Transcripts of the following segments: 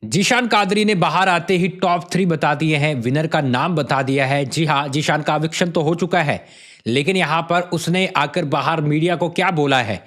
जीशान कादरी ने बाहर आते ही टॉप 3 बता दिए हैं, विनर का नाम बता दिया है। जी हाँ, जीशान का एविक्शन तो हो चुका है, लेकिन यहाँ पर उसने आकर बाहर मीडिया को क्या बोला है,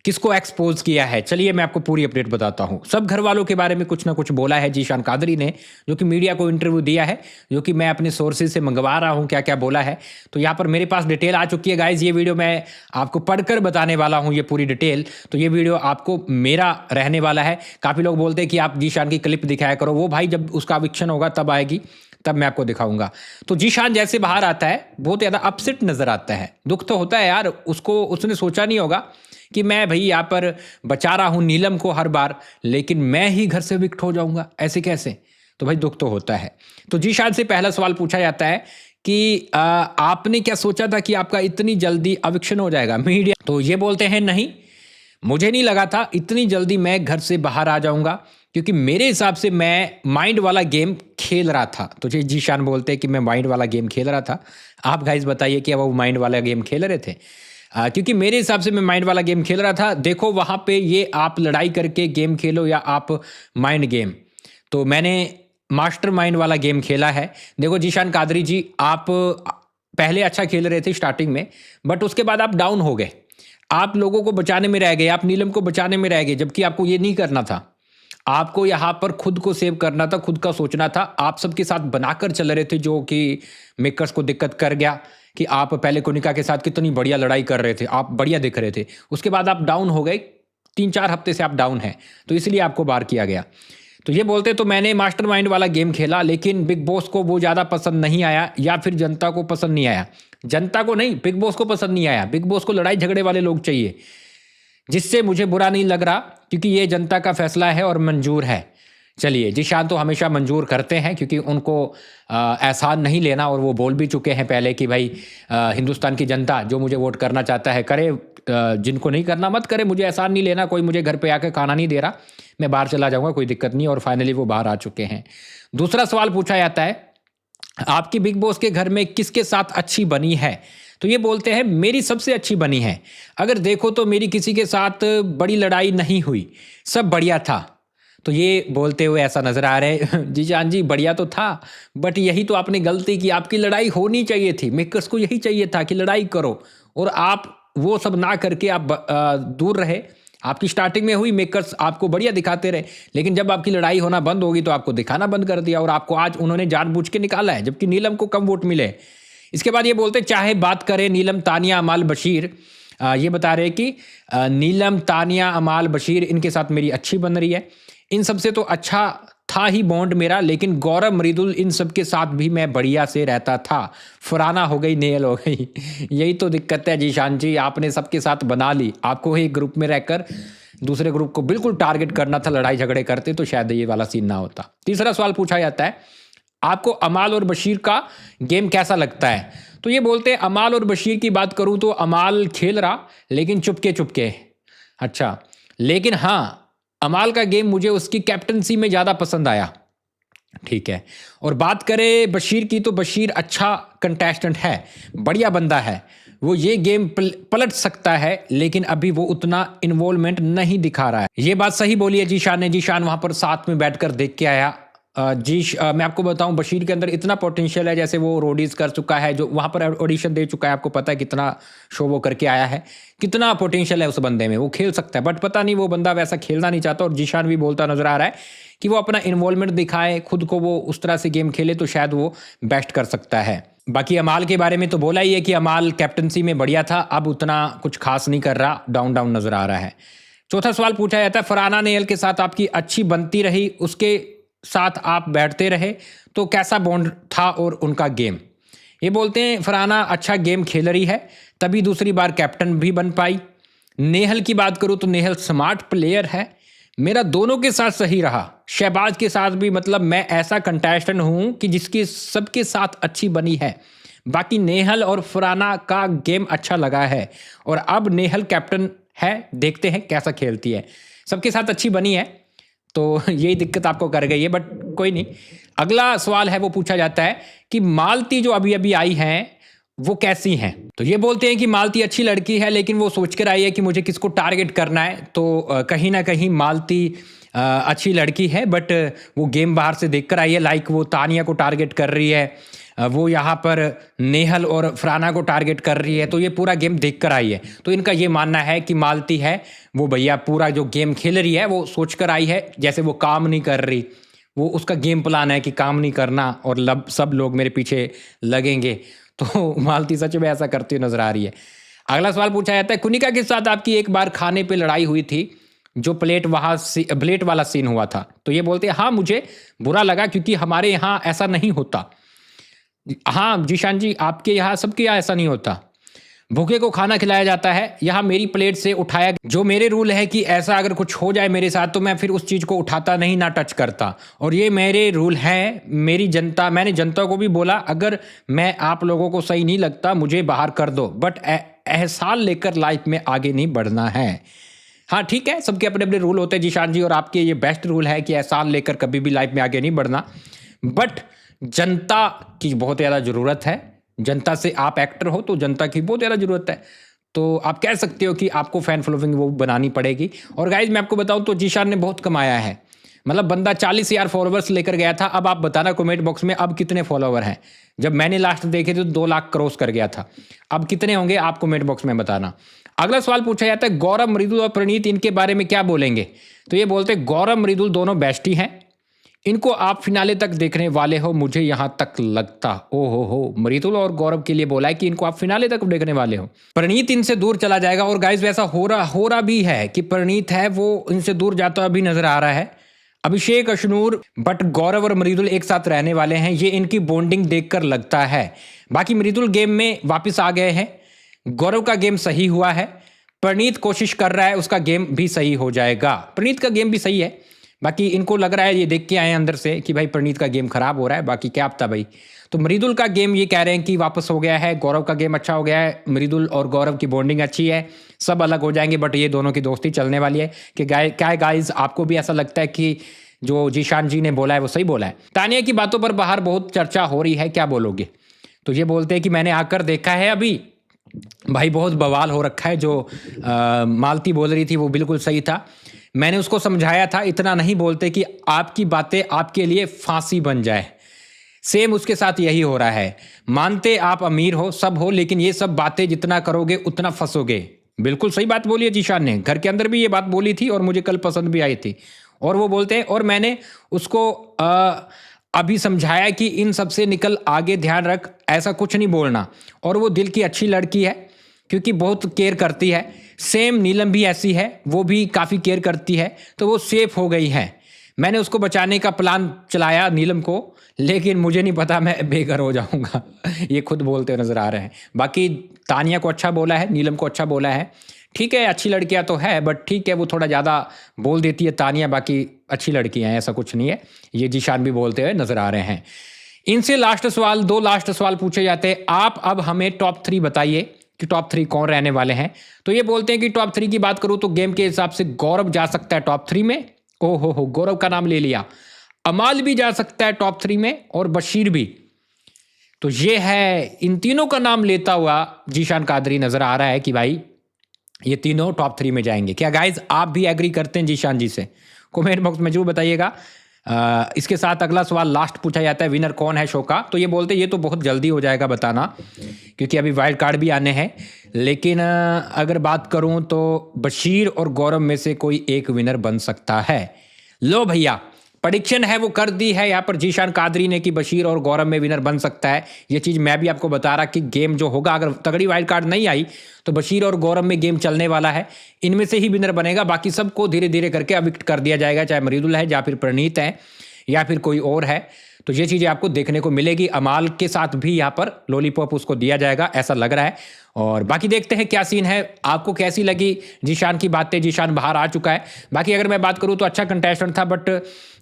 किसको एक्सपोज किया है, चलिए मैं आपको पूरी अपडेट बताता हूँ। सब घर वालों के बारे में कुछ ना कुछ बोला है जीशान कादरी ने, जो कि मीडिया को इंटरव्यू दिया है, जो कि मैं अपने सोर्सेज से मंगवा रहा हूँ क्या क्या बोला है। तो यहाँ पर मेरे पास डिटेल आ चुकी है गाइज। ये वीडियो मैं आपको पढ़कर बताने वाला हूँ, ये पूरी डिटेल। तो ये वीडियो आपको मेरा रहने वाला है। काफ़ी लोग बोलते हैं कि आप जीशान की क्लिप दिखाया करो, वो भाई जब उसका एविक्शन होगा तब आएगी, तब मैं आपको दिखाऊंगा। तो जीशान जैसे बाहर आता है बहुत ज़्यादा अपसेट नजर आता है। दुख तो होता है यार उसको, उसने सोचा नहीं होगा कि मैं भाई यहाँ पर बचा रहा हूँ नीलम को हर बार, लेकिन मैं ही घर से विक्ट हो जाऊंगा, ऐसे कैसे। तो भाई दुख तो होता है। तो जीशान से पहला सवाल पूछा जाता है कि आपने क्या सोचा था कि आपका इतनी जल्दी एविक्शन हो जाएगा। मीडिया तो ये बोलते हैं नहीं, मुझे नहीं लगा था इतनी जल्दी मैं घर से बाहर आ जाऊंगा, क्योंकि मेरे हिसाब से मैं माइंड वाला गेम खेल रहा था। तो जीशान बोलते हैं कि मैं माइंड वाला गेम खेल रहा था। आप गाइस बताइए कि वो माइंड वाला गेम खेल रहे थे? क्योंकि मेरे हिसाब से मैं माइंड वाला गेम खेल रहा था। देखो वहाँ पे ये आप लड़ाई करके गेम खेलो या आप माइंड गेम, तो मैंने मास्टर माइंड वाला गेम खेला है। देखो जीशान कादरी जी, आप पहले अच्छा खेल रहे थे स्टार्टिंग में, बट उसके बाद आप डाउन हो गए। आप लोगों को बचाने में रह गए, आप नीलम को बचाने में रह गए, जबकि आपको ये नहीं करना था। आपको यहाँ पर खुद को सेव करना था, खुद का सोचना था। आप सबके साथ बनाकर चल रहे थे, जो कि मेकर्स को दिक्कत कर गया कि आप पहले कोनिका के साथ कितनी बढ़िया लड़ाई कर रहे थे, आप बढ़िया दिख रहे थे। उसके बाद आप डाउन हो गए, 3-4 हफ्ते से आप डाउन हैं, तो इसलिए आपको बाहर किया गया। तो ये बोलते तो मैंने मास्टरमाइंड वाला गेम खेला, लेकिन बिग बॉस को वो ज़्यादा पसंद नहीं आया, या फिर जनता को पसंद नहीं आया। जनता को नहीं, बिग बॉस को पसंद नहीं आया। बिग बॉस को लड़ाई झगड़े वाले लोग चाहिए, जिससे मुझे बुरा नहीं लग रहा, क्योंकि ये जनता का फैसला है और मंजूर है। चलिए, जीशान तो हमेशा मंजूर करते हैं, क्योंकि उनको एहसान नहीं लेना, और वो बोल भी चुके हैं पहले कि भाई हिंदुस्तान की जनता जो मुझे वोट करना चाहता है करे, जिनको नहीं करना मत करे, मुझे एहसान नहीं लेना, कोई मुझे घर पे आके खाना नहीं दे रहा, मैं बाहर चला जाऊँगा, कोई दिक्कत नहीं। और फाइनली वो बाहर आ चुके हैं। दूसरा सवाल पूछा जाता है, आपकी बिग बॉस के घर में किसके साथ अच्छी बनी है? तो ये बोलते हैं मेरी सबसे अच्छी बनी है। अगर देखो तो मेरी किसी के साथ बड़ी लड़ाई नहीं हुई, सब बढ़िया था। तो ये बोलते हुए ऐसा नजर आ रहे हैं जीशान जी, बढ़िया तो था, बट यही तो आपने गलती की। आपकी लड़ाई होनी चाहिए थी, मेकर्स को यही चाहिए था कि लड़ाई करो, और आप वो सब ना करके आप दूर रहे। आपकी स्टार्टिंग में हुई, मेकर्स आपको बढ़िया दिखाते रहे, लेकिन जब आपकी लड़ाई होना बंद होगी तो आपको दिखाना बंद कर दिया, और आपको आज उन्होंने जानबूझ के निकाला है, जबकि नीलम को कम वोट मिले। इसके बाद ये बोलते चाहे बात करें नीलम, तानिया, अमाल, बशीर, ये बता रहे कि नीलम, तानिया, अमाल, बशीर, इनके साथ मेरी अच्छी बन रही है। इन सबसे तो अच्छा था ही बॉन्ड मेरा, लेकिन गौरव, मृदुल, इन सब के साथ भी मैं बढ़िया से रहता था। फराना हो गई, नेल हो गई। यही तो दिक्कत है जीशान जी, आपने सबके साथ बना ली। आपको एक ग्रुप में रहकर दूसरे ग्रुप को बिल्कुल टारगेट करना था, लड़ाई झगड़े करते तो शायद ये वाला सीन ना होता। तीसरा सवाल पूछा जाता है, आपको अमाल और बशीर का गेम कैसा लगता है? तो ये बोलते हैं अमाल और बशीर की बात करूं तो अमाल खेल रहा, लेकिन चुपके चुपके। अच्छा, लेकिन हाँ, अमाल का गेम मुझे उसकी कैप्टनसी में ज़्यादा पसंद आया। ठीक है। और बात करें बशीर की, तो बशीर अच्छा कंटेस्टेंट है, बढ़िया बंदा है, वो ये गेम पलट सकता है, लेकिन अभी वो उतना इन्वॉल्वमेंट नहीं दिखा रहा है। ये बात सही बोली है जीशान ने। जीशान वहाँ पर साथ में बैठकर देख के आया। मैं आपको बताऊं, बशीर के अंदर इतना पोटेंशियल है, जैसे वो रोडीज कर चुका है, जो वहाँ पर ऑडिशन दे चुका है, आपको पता है कितना शो वो करके आया है, कितना पोटेंशियल है उस बंदे में, वो खेल सकता है। बट पता नहीं वो बंदा वैसा खेलना नहीं चाहता, और जीशान भी बोलता नजर आ रहा है कि वो अपना इन्वॉल्वमेंट दिखाए, खुद को वो उस तरह से गेम खेले, तो शायद वो बेस्ट कर सकता है। बाकी अमाल के बारे में तो बोला ही है कि अमाल कैप्टनसी में बढ़िया था, अब उतना कुछ खास नहीं कर रहा, डाउन डाउन नजर आ रहा है। चौथा सवाल पूछा जाता है, फरहाना नेहल के साथ आपकी अच्छी बनती रही, उसके साथ आप बैठते रहे, तो कैसा बॉन्ड था और उनका गेम? ये बोलते हैं फरहाना अच्छा गेम खेल रही है, तभी दूसरी बार कैप्टन भी बन पाई। नेहल की बात करूं तो नेहल स्मार्ट प्लेयर है, मेरा दोनों के साथ सही रहा, शहबाज के साथ भी। मतलब मैं ऐसा कंटेस्टेंट हूं कि जिसकी सबके साथ अच्छी बनी है। बाकी नेहल और फरहाना का गेम अच्छा लगा है, और अब नेहल कैप्टन है, देखते हैं कैसा खेलती है। सबके साथ अच्छी बनी है, तो यही दिक्कत आपको कर गई है, बट कोई नहीं। अगला सवाल है, वो पूछा जाता है कि मालती जो अभी अभी आई हैं वो कैसी हैं? तो ये बोलते हैं कि मालती अच्छी लड़की है, लेकिन वो सोच कर आई है कि मुझे किसको टारगेट करना है। तो कहीं ना कहीं मालती अच्छी लड़की है, बट वो गेम बाहर से देखकर आई है। लाइक वो तानिया को टारगेट कर रही है, वो यहाँ पर नेहल और फराना को टारगेट कर रही है, तो ये पूरा गेम देख कर आई है। तो इनका ये मानना है कि मालती है वो भैया पूरा जो गेम खेल रही है वो सोच कर आई है, जैसे वो काम नहीं कर रही, वो उसका गेम प्लान है कि काम नहीं करना और सब लोग मेरे पीछे लगेंगे। तो मालती सच में ऐसा करती हुई नजर आ रही है। अगला सवाल पूछा जाता है, कुनिका के साथ आपकी एक बार खाने पे लड़ाई हुई थी, जो प्लेट वाला सीन हुआ था। तो ये बोलते हैं हाँ मुझे बुरा लगा, क्योंकि हमारे यहाँ ऐसा नहीं होता। हाँ जीशान जी, आपके यहाँ सबके यहाँ ऐसा नहीं होता। भूखे को खाना खिलाया जाता है, यहाँ मेरी प्लेट से उठाया। जो मेरे रूल है कि ऐसा अगर कुछ हो जाए मेरे साथ तो मैं फिर उस चीज़ को उठाता नहीं, ना टच करता, और ये मेरे रूल हैं। मैंने जनता को भी बोला, अगर मैं आप लोगों को सही नहीं लगता मुझे बाहर कर दो, बट एहसान लेकर लाइफ में आगे नहीं बढ़ना है। हाँ ठीक है, सबके अपने अपने रूल होते हैं जीशान जी, और आपके ये बेस्ट रूल है कि एहसान लेकर कभी भी लाइफ में आगे नहीं बढ़ना। बट जनता की बहुत ज़्यादा ज़रूरत है, जनता से आप एक्टर हो तो जनता की बहुत ज़्यादा ज़रूरत है। तो आप कह सकते हो कि आपको फ़ैन फॉलोइंग वो बनानी पड़ेगी। और गाइज मैं आपको बताऊं तो जीशान ने बहुत कमाया है, मतलब बंदा 40,000 फॉलोवर्स लेकर गया था। अब आप बताना कमेंट बॉक्स में अब कितने फॉलोवर हैं। जब मैंने लास्ट देखे थे तो 2 लाख क्रॉस कर गया था, अब कितने होंगे आप कमेंट बॉक्स में बताना। अगला सवाल पूछा जाता है, गौरव, मृदुल और प्रणीत इनके बारे में क्या बोलेंगे। तो ये बोलते हैं गौरव मृदुल दोनों बेस्टी हैं, इनको आप फिनाले तक देखने वाले हो, मुझे यहां तक लगता। हो मृदुल और गौरव के लिए बोला है कि इनको आप फिनाले तक देखने वाले हो। प्रणीत इनसे दूर चला जाएगा, और गाइस वैसा हो रहा भी है कि प्रणीत है वो इनसे दूर जाता अभी नजर आ रहा है। अभिषेक, अशनूर, बट गौरव और मृदुल एक साथ रहने वाले हैं, ये इनकी बॉन्डिंग देखकर लगता है। बाकी मृदुल गेम में वापिस आ गए हैं, गौरव का गेम सही हुआ है, प्रणीत कोशिश कर रहा है उसका गेम भी सही हो जाएगा। प्रणीत का गेम भी सही है, बाकी इनको लग रहा है, ये देख के आए अंदर से कि भाई प्रणीत का गेम खराब हो रहा है, बाकी क्या पता भाई। तो मृदुल का गेम ये कह रहे हैं कि वापस हो गया है, गौरव का गेम अच्छा हो गया है, मृदुल और गौरव की बॉन्डिंग अच्छी है, सब अलग हो जाएंगे, बट ये दोनों की दोस्ती चलने वाली है। कि क्या है गाइज, आपको भी ऐसा लगता है कि जो जीशान जी ने बोला है वो सही बोला है। तानिया की बातों पर बाहर बहुत चर्चा हो रही है, क्या बोलोगे। तो ये बोलते हैं कि मैंने आकर देखा है, अभी भाई बहुत बवाल हो रखा है। जो मालती बोल रही थी वो बिल्कुल सही था, मैंने उसको समझाया था, इतना नहीं बोलते कि आपकी बातें आपके लिए फांसी बन जाए। सेम उसके साथ यही हो रहा है, मानते आप अमीर हो सब हो, लेकिन ये सब बातें जितना करोगे उतना फंसोगे। बिल्कुल सही बात बोली है जीशान ने, घर के अंदर भी ये बात बोली थी और मुझे कल पसंद भी आई थी। और वो बोलते हैं, और मैंने उसको अभी समझाया कि इन सबसे निकल आगे, ध्यान रख, ऐसा कुछ नहीं बोलना। और वो दिल की अच्छी लड़की है, क्योंकि बहुत केयर करती है। सेम नीलम भी ऐसी है, वो भी काफ़ी केयर करती है, तो वो सेफ हो गई है। मैंने उसको बचाने का प्लान चलाया नीलम को, लेकिन मुझे नहीं पता मैं बेघर हो जाऊंगा। ये खुद बोलते हुए नजर आ रहे हैं। बाकी तानिया को अच्छा बोला है, नीलम को अच्छा बोला है, ठीक है, अच्छी लड़कियां तो है, बट ठीक है वो थोड़ा ज़्यादा बोल देती है तानिया, बाकी अच्छी लड़कियां हैं, ऐसा कुछ नहीं है। ये जीशान भी बोलते हुए नजर आ रहे हैं। इनसे लास्ट सवाल, 2 लास्ट सवाल पूछे जाते हैं, आप अब हमें टॉप 3 बताइए कि टॉप 3 कौन रहने वाले हैं। तो ये बोलते हैं कि टॉप 3 की बात करूं तो गेम के हिसाब से गौरव जा सकता है टॉप 3 में। हो गौरव का नाम ले लिया। अमाल भी जा सकता है टॉप 3 में, और बशीर भी। तो ये है, इन तीनों का नाम लेता हुआ जीशान कादरी नजर आ रहा है कि भाई ये तीनों टॉप 3 में जाएंगे। क्या गाइज आप भी एग्री करते हैं जीशान जी से? कमेंट बॉक्स में जरूर बताइएगा। इसके साथ अगला सवाल लास्ट पूछा जाता है, विनर कौन है शो का। तो ये बोलते ये तो बहुत जल्दी हो जाएगा बताना, क्योंकि अभी वाइल्ड कार्ड भी आने हैं। लेकिन अगर बात करूं तो बशीर और गौरव में से कोई एक विनर बन सकता है। लो भैया, प्रेडिक्शन है वो कर दी है यहाँ पर जीशान कादरी ने कि बशीर और गौरव में विनर बन सकता है। ये चीज़ मैं भी आपको बता रहा कि गेम जो होगा, अगर तगड़ी वाइल्ड कार्ड नहीं आई तो बशीर और गौरव में गेम चलने वाला है, इनमें से ही विनर बनेगा। बाकी सबको धीरे धीरे करके अविक्ट कर दिया जाएगा, चाहे मृदुल है या फिर प्रणीत है या फिर कोई और है। तो ये चीज़ें आपको देखने को मिलेगी। अमाल के साथ भी यहाँ पर लॉलीपॉप उसको दिया जाएगा, ऐसा लग रहा है। और बाकी देखते हैं क्या सीन है। आपको कैसी लगी जीशान की बातें? जीशान बाहर आ चुका है। बाकी अगर मैं बात करूँ तो अच्छा कंटेस्टेंट था, बट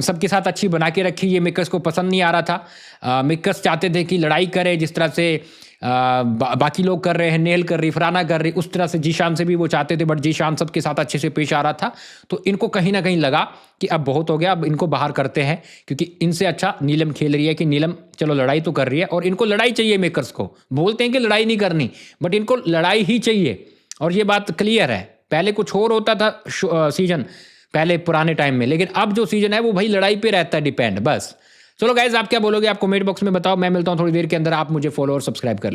सबके साथ अच्छी बना के रखी। ये मेकर्स को पसंद नहीं आ रहा था। मेकर्स चाहते थे कि लड़ाई करे, जिस तरह से बाकी लोग कर रहे हैं, नेल कर रही, फराना कर रही, उस तरह से जीशान से भी वो चाहते थे, बट जीशान सबके साथ अच्छे से पेश आ रहा था। तो इनको कहीं ना कहीं लगा कि अब बहुत हो गया, अब इनको बाहर करते हैं, क्योंकि इनसे अच्छा नीलम खेल रही है कि नीलम चलो लड़ाई तो कर रही है, और इनको लड़ाई चाहिए। मेकर्स को बोलते हैं कि लड़ाई नहीं करनी, बट इनको लड़ाई ही चाहिए, और ये बात क्लियर है। पहले कुछ और होता था सीजन, पहले पुराने टाइम में, लेकिन अब जो सीजन है वो भाई लड़ाई पे रहता है डिपेंड। बस चलो गाइज, आप क्या बोलोगे आप कमेंट बॉक्स में बताओ। मैं मिलता हूँ थोड़ी देर के अंदर, आप मुझे फॉलो और सब्सक्राइब कर